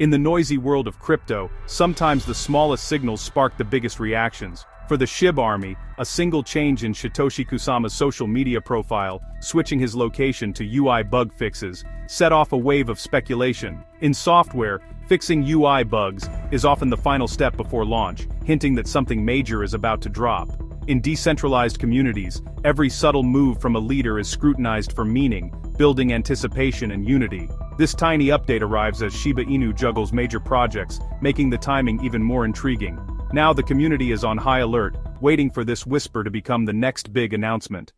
In the noisy world of crypto, sometimes the smallest signals spark the biggest reactions. For the SHIB army, a single change in Shytoshi Kusama's social media profile, switching his location to UI bug fixes, set off a wave of speculation. In software, fixing UI bugs is often the final step before launch, hinting that something major is about to drop. In decentralized communities, every subtle move from a leader is scrutinized for meaning, building anticipation and unity. This tiny update arrives as Shiba Inu juggles major projects, making the timing even more intriguing. Now the community is on high alert, waiting for this whisper to become the next big announcement.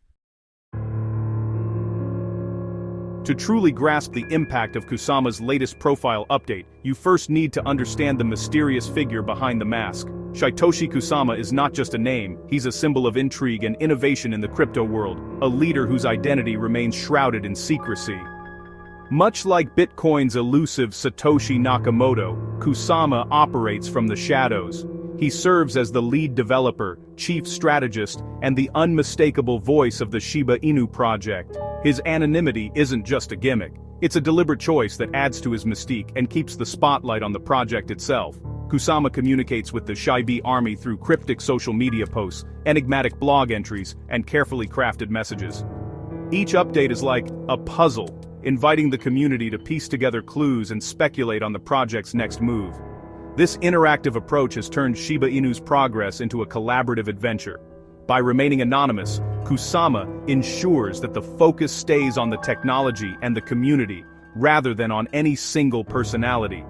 To truly grasp the impact of Kusama's latest profile update, you first need to understand the mysterious figure behind the mask. Shytoshi Kusama is not just a name, he's a symbol of intrigue and innovation in the crypto world, a leader whose identity remains shrouded in secrecy. Much like Bitcoin's elusive Satoshi Nakamoto, Kusama operates from the shadows. He serves as the lead developer, chief strategist, and the unmistakable voice of the Shiba Inu project. His anonymity isn't just a gimmick. It's a deliberate choice that adds to his mystique and keeps the spotlight on the project itself. Kusama communicates with the SHIB army through cryptic social media posts, enigmatic blog entries, and carefully crafted messages. Each update is like a puzzle, inviting the community to piece together clues and speculate on the project's next move. This interactive approach has turned Shiba Inu's progress into a collaborative adventure. By remaining anonymous, Kusama ensures that the focus stays on the technology and the community, rather than on any single personality.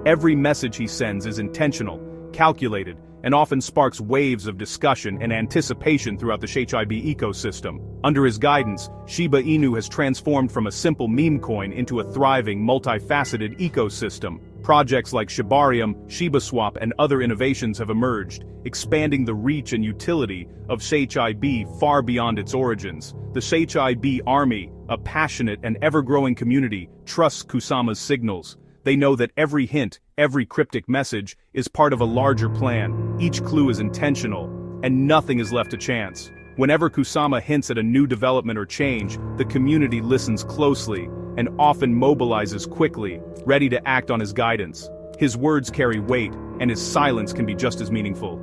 Every message he sends is intentional, calculated, and often sparks waves of discussion and anticipation throughout the SHIB ecosystem. Under his guidance, Shiba Inu has transformed from a simple meme coin into a thriving, multifaceted ecosystem. Projects like Shibarium, ShibaSwap, and other innovations have emerged, expanding the reach and utility of SHIB far beyond its origins. The SHIB army, a passionate and ever-growing community, trusts Kusama's signals. They know that every hint, every cryptic message, is part of a larger plan. Each clue is intentional, and nothing is left to chance. Whenever Kusama hints at a new development or change, the community listens closely, and often mobilizes quickly, ready to act on his guidance. His words carry weight, and his silence can be just as meaningful.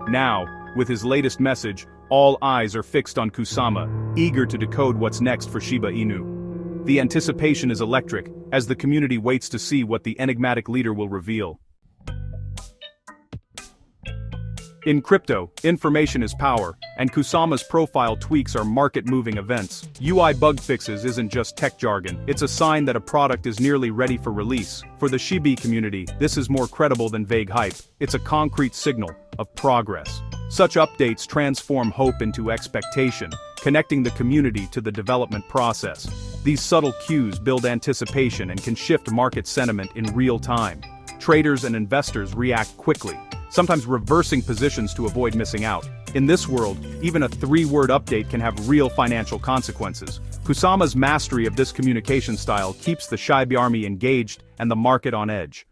Now, with his latest message, all eyes are fixed on Kusama, eager to decode what's next for Shiba Inu. The anticipation is electric, as the community waits to see what the enigmatic leader will reveal. In crypto, information is power, and Kusama's profile tweaks are market-moving events. UI bug fixes isn't just tech jargon, it's a sign that a product is nearly ready for release. For the Shibi community, this is more credible than vague hype. It's a concrete signal of progress. Such updates transform hope into expectation, connecting the community to the development process. These subtle cues build anticipation and can shift market sentiment in real time. Traders and investors react quickly, sometimes reversing positions to avoid missing out. In this world, even a 3-word update can have real financial consequences. Kusama's mastery of this communication style keeps the SHIB army engaged and the market on edge.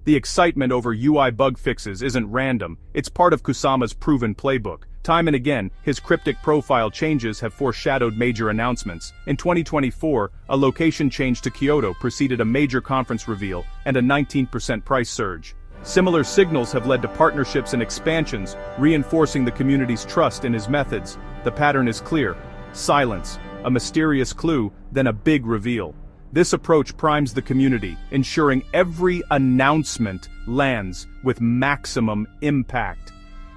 The excitement over UI bug fixes isn't random, it's part of Kusama's proven playbook. Time and again, his cryptic profile changes have foreshadowed major announcements. In 2024, a location change to Kyoto preceded a major conference reveal and a 19% price surge. Similar signals have led to partnerships and expansions, reinforcing the community's trust in his methods. The pattern is clear: silence, a mysterious clue, then a big reveal. This approach primes the community, ensuring every announcement lands with maximum impact.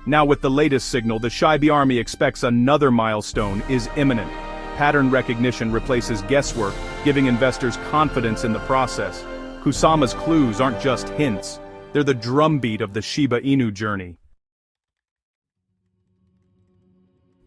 Now with the latest signal, the SHIB army expects another milestone is imminent. Pattern recognition replaces guesswork, giving investors confidence in the process. Kusama's clues aren't just hints, they're the drumbeat of the Shiba Inu journey.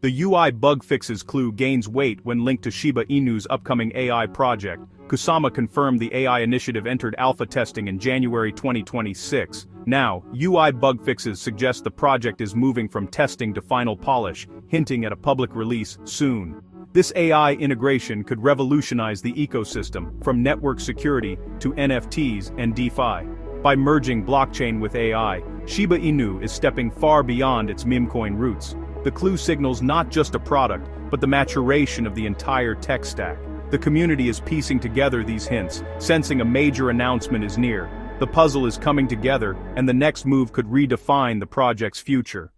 The UI bug fixes clue gains weight when linked to Shiba Inu's upcoming AI project. Kusama confirmed the AI initiative entered alpha testing in January 2026. Now, UI bug fixes suggest the project is moving from testing to final polish, hinting at a public release soon. This AI integration could revolutionize the ecosystem, from network security to NFTs and DeFi. By merging blockchain with AI, Shiba Inu is stepping far beyond its meme coin roots. The clue signals not just a product, but the maturation of the entire tech stack. The community is piecing together these hints, sensing a major announcement is near. The puzzle is coming together, and the next move could redefine the project's future.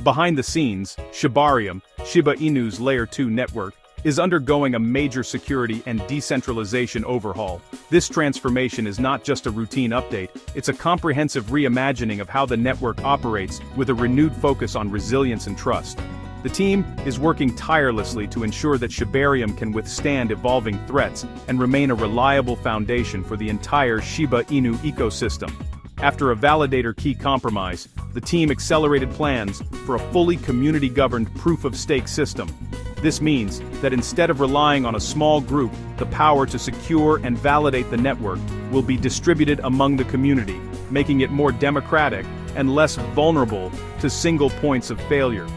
Behind the scenes, Shibarium, Shiba Inu's Layer 2 network, is undergoing a major security and decentralization overhaul. This transformation is not just a routine update, it's a comprehensive reimagining of how the network operates with a renewed focus on resilience and trust. The team is working tirelessly to ensure that Shibarium can withstand evolving threats and remain a reliable foundation for the entire Shiba Inu ecosystem. After a validator key compromise, the team accelerated plans for a fully community-governed proof-of-stake system. This means that instead of relying on a small group, the power to secure and validate the network will be distributed among the community, making it more democratic and less vulnerable to single points of failure.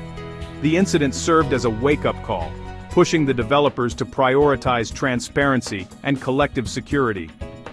The incident served as a wake-up call, pushing the developers to prioritize transparency and collective security.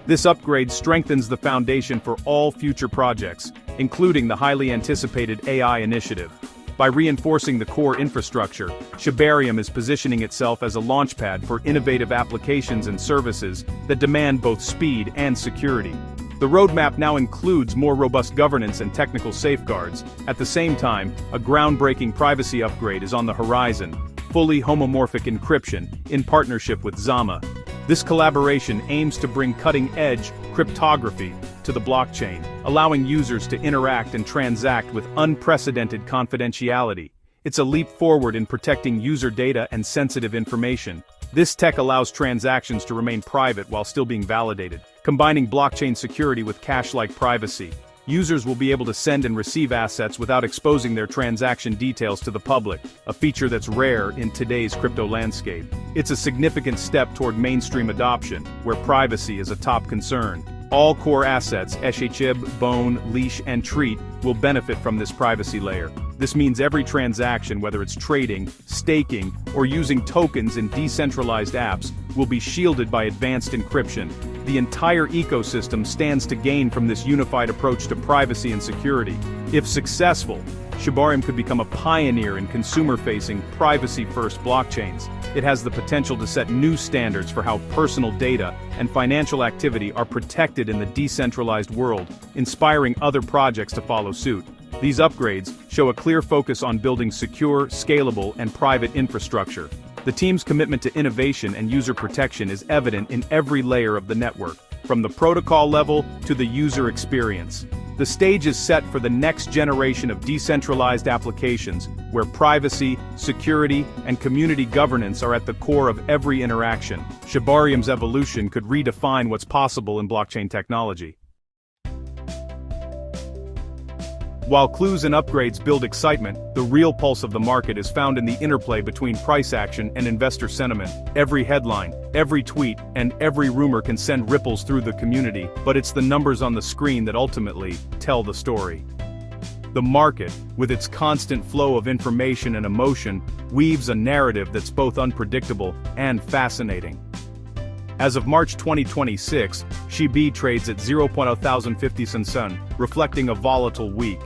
This upgrade strengthens the foundation for all future projects, including the highly anticipated AI initiative. By reinforcing the core infrastructure, Shibarium is positioning itself as a launchpad for innovative applications and services that demand both speed and security. The roadmap now includes more robust governance and technical safeguards. At the same time, a groundbreaking privacy upgrade is on the horizon, fully homomorphic encryption, in partnership with Zama. This collaboration aims to bring cutting-edge cryptography to the blockchain, allowing users to interact and transact with unprecedented confidentiality. It's a leap forward in protecting user data and sensitive information. This tech allows transactions to remain private while still being validated, combining blockchain security with cache-like privacy. Users will be able to send and receive assets without exposing their transaction details to the public, a feature that's rare in today's crypto landscape. It's a significant step toward mainstream adoption, where privacy is a top concern. All core assets, SHIB, Bone, Leash, and Treat, will benefit from this privacy layer. This means every transaction, whether it's trading, staking, or using tokens in decentralized apps, will be shielded by advanced encryption. The entire ecosystem stands to gain from this unified approach to privacy and security. If successful, Shibarium could become a pioneer in consumer-facing, privacy-first blockchains. It has the potential to set new standards for how personal data and financial activity are protected in the decentralized world, inspiring other projects to follow suit. These upgrades show a clear focus on building secure, scalable, and private infrastructure. The team's commitment to innovation and user protection is evident in every layer of the network, from the protocol level to the user experience. The stage is set for the next generation of decentralized applications, where privacy, security, and community governance are at the core of every interaction. Shibarium's evolution could redefine what's possible in blockchain technology. While clues and upgrades build excitement, the real pulse of the market is found in the interplay between price action and investor sentiment. Every headline, every tweet, and every rumor can send ripples through the community, but it's the numbers on the screen that ultimately tell the story. The market, with its constant flow of information and emotion, weaves a narrative that's both unpredictable and fascinating. As of March 2026, SHIB trades at 0.1050 sen, reflecting a volatile week.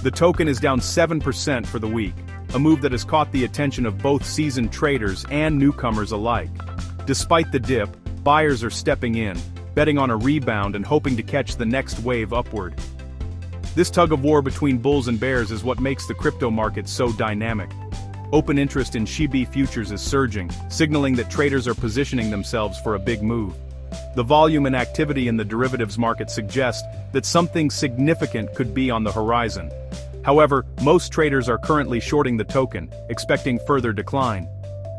The token is down 7% for the week, a move that has caught the attention of both seasoned traders and newcomers alike. Despite the dip, buyers are stepping in, betting on a rebound and hoping to catch the next wave upward. This tug-of-war between bulls and bears is what makes the crypto market so dynamic. Open interest in SHIB futures is surging, signaling that traders are positioning themselves for a big move. The volume and activity in the derivatives market suggest that something significant could be on the horizon. However, most traders are currently shorting the token, expecting further decline.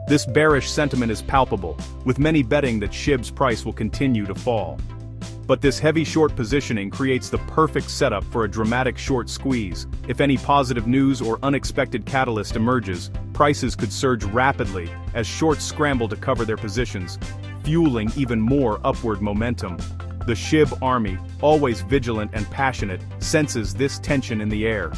This bearish sentiment is palpable, with many betting that SHIB's price will continue to fall. But this heavy short positioning creates the perfect setup for a dramatic short squeeze. If any positive news or unexpected catalyst emerges, prices could surge rapidly as shorts scramble to cover their positions, fueling even more upward momentum. The SHIB army, always vigilant and passionate, senses this tension in the air.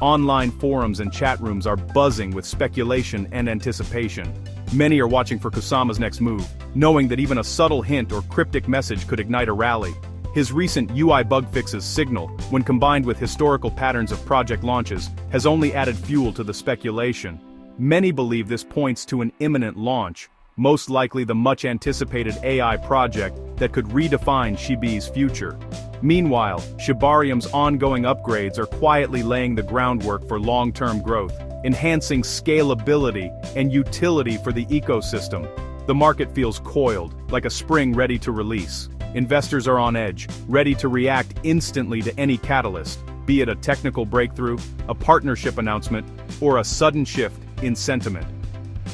Online forums and chat rooms are buzzing with speculation and anticipation. Many are watching for Kusama's next move, knowing that even a subtle hint or cryptic message could ignite a rally. His recent UI bug fixes signal, when combined with historical patterns of project launches, has only added fuel to the speculation. Many believe this points to an imminent launch, most likely the much-anticipated AI project that could redefine Shiba's future. Meanwhile, Shibarium's ongoing upgrades are quietly laying the groundwork for long-term growth, enhancing scalability and utility for the ecosystem. The market feels coiled, like a spring ready to release. Investors are on edge, ready to react instantly to any catalyst, be it a technical breakthrough, a partnership announcement, or a sudden shift in sentiment.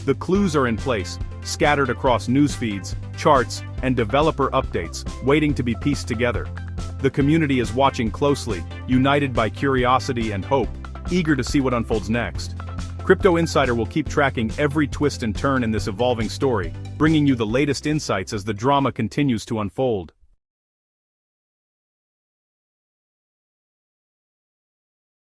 The clues are in place, scattered across news feeds, charts, and developer updates, waiting to be pieced together. The community is watching closely, united by curiosity and hope, eager to see what unfolds next. Crypto Insider will keep tracking every twist and turn in this evolving story, bringing you the latest insights as the drama continues to unfold.